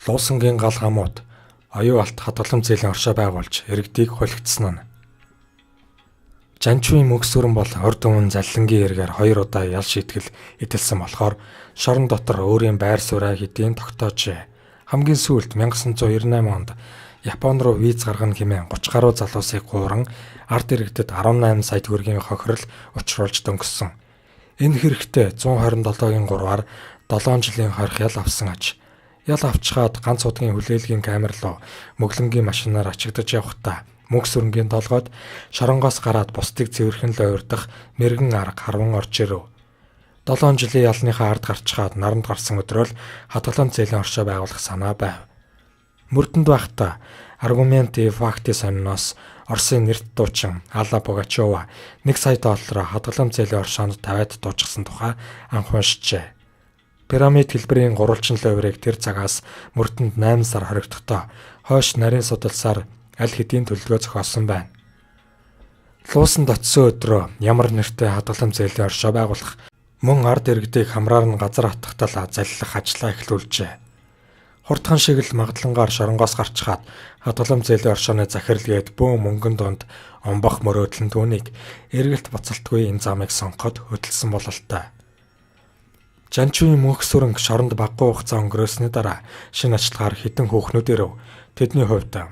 Луусангийн гал хамууд оюу алт хадгалам зээлийн оршоо байгуулж иргэдийг хулигдсан нь. Жанчуугийн мөкс сүрэн бол урд өмнө заллингийн эргээр 2 удаа ял шийтгэл идэлсэн болохоор шорон дотор өөрийн байр сууриа хэдийн тогтоожээ. Хамгийн сүүлд 1998 онд Япон руу виз гаргана хэмээн 30 гаруй залуусыг гууран ард иргэдэд 18 сая төгрөгийн хохирол учруулж дөнгөссөн. Энэ хэрэгтээ 127-гийн 3-аар 7 жилийн хорих ял авсан аж. Ял авчгаад ганц удгийн хүлээлгийн камер руу мөглөнгийн машинаар ачигдаж явхдаа мөкс сүрэнгийн толгойд шоронгоос гараад бусдыг цэвэрхэн л ойрдох мэрэгэн арга харван орж ирэв. 7 жилийн ялныхаа ард гарчгаад наранд гарсан өдрөө л хадгалам зээлийн оршоо байгуулах санаа байв. Мөрдөнд байхдаа аргументи факти сониноос Оросын нэрт дуучин Алла Пугачёва 1 сая доллараар хадгалам зээлийн оршоонд тавиад дуучсан тухай анх уншижээ. Пирамид хэлбэрийн гурвалжин ловрыг тэр цагаас мөрдөнд 8 сар хоригдохдоо хойш нарийн судалсаар аль хэдийн төлөвлөгөө зохиосон байна. Луусанд очисон өдрөө ямар нэртэй хадгалам зээлийн оршоо байгуулах мөн ард иргэдийг хамраар нь газар хатгахтал заллах ажлаа эхлүүлжээ. Хурдхан шиг л магадлангаар шоронгоос гарчхаад хадгалам зээлийн оршооны захиралгээд бөө мөнгөн донд омбох мөрөөдлөн түүнийг эргэлт буцалтгүй энэ замыг сонгоход хөдөлсөн бололтой. Жанчуугийн мөнх сүрэнг шоронд багагүй хугацаа өнгөрөөсний дараа шинэ ачлахаар хэдэн хүүхнүүд ирэв. Тэдний хувьд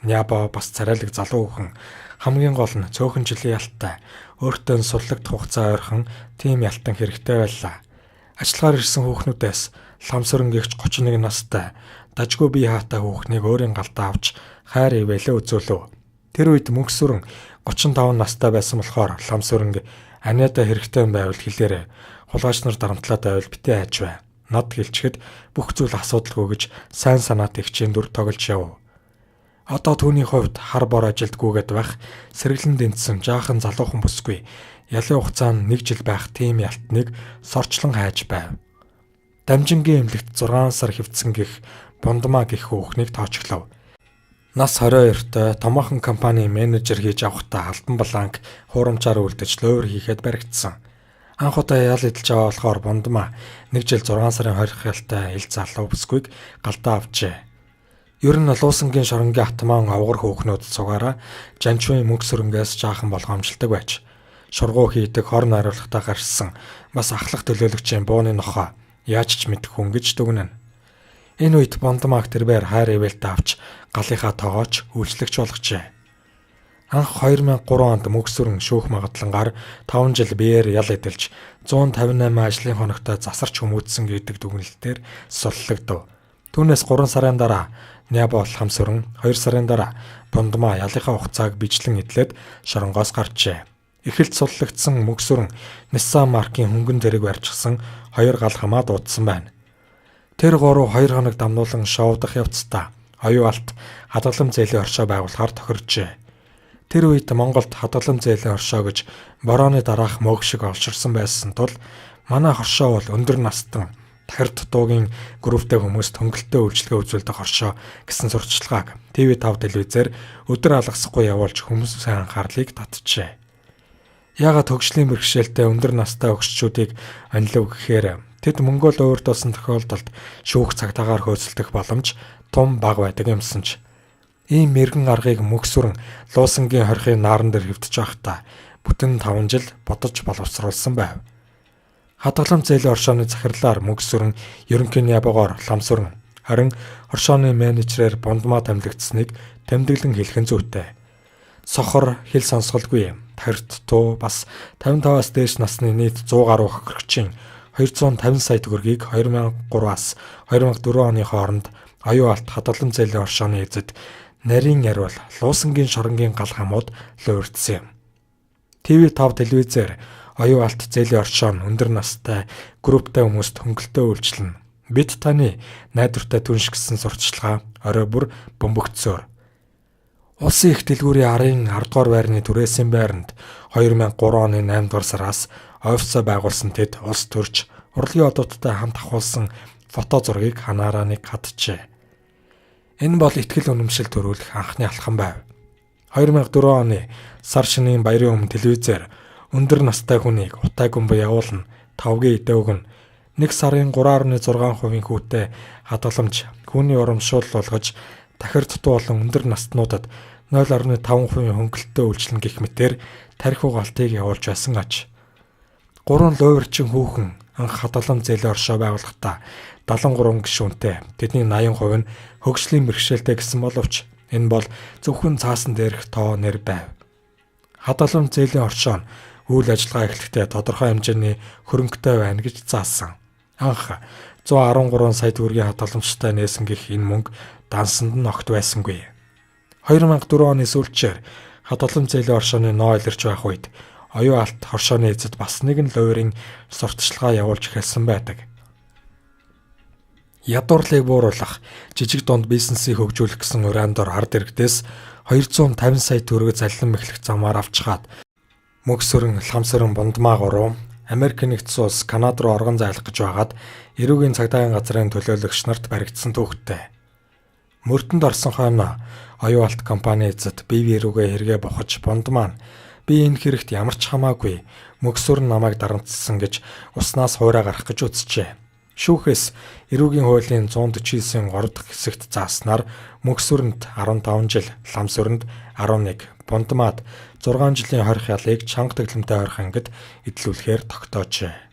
Нябо бас царайлаг залуу хүүхэн хамгийн гол нь цөөхөн жилийн ялтай өөртөө сурлагдах хугацаа ойрхон тийм ялтан хэрэгтэй байлаа. Ачлахаар ирсэн хүүхнүүдээс лам сүрэнгийгч 31 настай дажгүй бие хаатай хүүхнийг өөрийн галдаа авч хайр ивэлээ үзүүлв. Тэр үед мөнх сүрэн 35 настай байсан болохоор лам сүрэнг аниада хэрэгтэй юм байвал хэлээрэй. Хулгайч нар дарамтлаад байвал битээ хайж бай. Над хэлчихэд бүх зүйл асуудалгүй гэж сайн санаат ихчийн дүр тоглож яв. Одоо түүний хувьд хар бор ажилдгүйгээд байх сэргэлэн дэнтсэн жаахан залуухан бүсгүй ялын хугацаанд 1 жил байх тийм ялтныг сорчлон хайж байв. Дамжингийн эмнэлэгт 6 сар хэвдсэн гих Бундмаа гих хүүхнийг тоочглов. Нас 22-т томоохон компани менежер хийж авахдаа Албан бланк хуурамчаар үлдэж ловер хийхэд баригдсан. Анх удаа ял эдэлж аваа болохоор Бундмаа 1 жил 6 сарын хорих ялтай ил залуу бүсгүйг галдаа авчээ. Ер нь Луусангийн шоронгийн автоман овгор хөөхнүүд цугаараа Жанчуугийн мөнх сүрэнгээс жаахан болгоомжлдог байж шургуу хийдэг хорн хариулахтаа гарсан бас ахлах төлөөлөгчийн бууны нохоо яаж ч мэдэх хүн гэж дүгнэнэ. Энэ үед Бундмааг тэрбээр хайр ивэлтэй авч галынхаа тоогооч үйлчлэгч болгожээ. Анх 2003 онд мөнх сүрэн шүүх магадлангаар 5 жил биеэр ял эдэлж 158 ажлын хоногтой засарч хүмүүжсэн гэдэг дүгнэлтээр суллагдав. Түүнээс 3 сарын дараа Нябо лам сүрэн 2 сарын дараа Бундмаа ялынхаа хугацааг бичлэн эдлээд шоронгоос гарчээ. Эхэлж суллагдсан мөнх сүрэн Nissan маркийн хөнгөн зэрэг барьчихсан 2 гал хамаа дуудсан байна. Тэр 2 хоног дамнуулан шоудах явцдаа оюу алт хадгалам зээлийн оршоо байгуулахаар тохирчээ. Тэр үед Монголд хадгалам зээлийн оршоо гэж борооны дараах мөг шиг олширсан байсан тул манай хоршоо бол өндөр настан тахир дутуугийн групптэй хүмүүст хөнгөлөлтөө үйлчлэгээ үзүүлдэг хоршоо гэсэн сурталчилгааг TV5 телевизээр өдөр алгасахгүй явуулж хүмүүсийн анхаарлыг татжээ. Яагаад хөгжлийн бэрхшээлтэй өндөр настай өгччүүдийг анилв гэхээр тэд Монгол өөртөөсөн тохиолдолд шүүх цагтаагаар хөөцөлдөх боломж том бага байдаг юмсан ч ийм мэрэгэн аргыг мөнх сүрэн Луусангийн хорихын нааран дээр хэвтэж байхдаа бүтэн 5 жил бодож боловсруулсан байв. Хадгалам зээлийн оршооны захирлаар мөнх сүрэн ерөнхий Нябогоор лам сүрэн харин оршооны менежерээр Бундмаа томилогдсныг тэмдэглэн хэлхэн зүйтэй. Сохор хэл сонсголгүй тарт туу бас 55-аас дээш насны нийт 100 гаруй хохирогчийн 250 сая төгрөгийг 2003-аас 2004 оны хооронд оюу алт хадгалам зээлийн оршооны эзэд нарийн ярвал Луусангийн шоронгийн гал хамууд луурдсан юм. TV5 телевизээр оюу алт зээлийн оршоо нь өндөр настай групптэй хүмүүст хөнгөлөлтөө үйлчлэнэ. Бид таны найдвартай түнш гэсэн сурталчилгаа орой бүр бөмбөгцөөр. Улсын их дэлгүүрийн арын 10 дугаар байрны түрээсийн байранд 2003 оны 8 дугаар сараас офисоо байгуулсан тэд улс төрч урлагийн одуудтай хамт ахуулсан фото зургийг ханаараа нэг хатжээ. Энэ бол ихтгэл үнэмшил төрүүлэх анхны алхам байв. 2004 оны сар шинийн баярын өмнө телевизээр өндөр настай хүнийг утай гүмбэ явуулна, тавгийн идэ өгнө, 1 сарын 3.6% хүүтэй хадгаламж Түүний урамшуул болгож тахир дутуу болон өндөр настнуудад 0.5% хөнгөлөлтөө үйлчлэн гэх мэтээр тархи угаалтыг явуулж байсан аж. 3 луйварчин хүүхэн анх хадгалан зээлийн оршоо байгуулахдаа 73 гишүүнтэй тэдний 80% нь хөгжлийн бэрхшээлтэй гэсэн боловч энэ бол зөвхөн цаасан дээрх тоо нэр байв. Хадгалан зээлийн оршоо нь үйл ажиллагаа эхлэхдээ тодорхой хэмжээний хөрөнгөтэй байна гэж заасан. Анх 113 сая төгрөгийн хадгаламжтай нээсэн гэх энэ мөнгө дансанд нь огт байсангүй. 2004 оны сүүлчээр хадгалан зээлийн оршооны ноо илэрч байх үед оюун алт хоршооны эзэд бас нэгэн луйрын сурталчилгаа явуулж эхэлсэн байдаг. Ядуурлыг бууруулах, жижиг дунд бизнесийг хөгжүүлэх гэсэн уриандор ард иргэдээс 250 сая төгрөг заллан мэхлэх замаар авчгаад мөксөрөн ламсөрөн бундмаа 3 Америк нэгдсэн улс Канада руу оргон зайлах гэж байгаад эрүүгийн цагдаагийн газрын төлөөлөгч нарт баригдсан түүхтэй. Мөрдөнд орсон хойно оюун алт компани эзэд бие рүүгээ хэрэгэ бохож бундмаа би энэ хэрэгт ямар ч хамаагүй мөксөр намайг дарамтсан гэж уснаас хуурай гарах гэж үзчихэ. Шүүхээс эрүүгийн хуулийн 149-ийн 3 дахь хэсэгт зааснаар мөксөрөнд 15 жил, ламсөрөнд 11, бундмаад 6 жилийн хорих ялыг чанга тэглэмтэй хорих ангид эдлүүлэхээр тогтоожээ.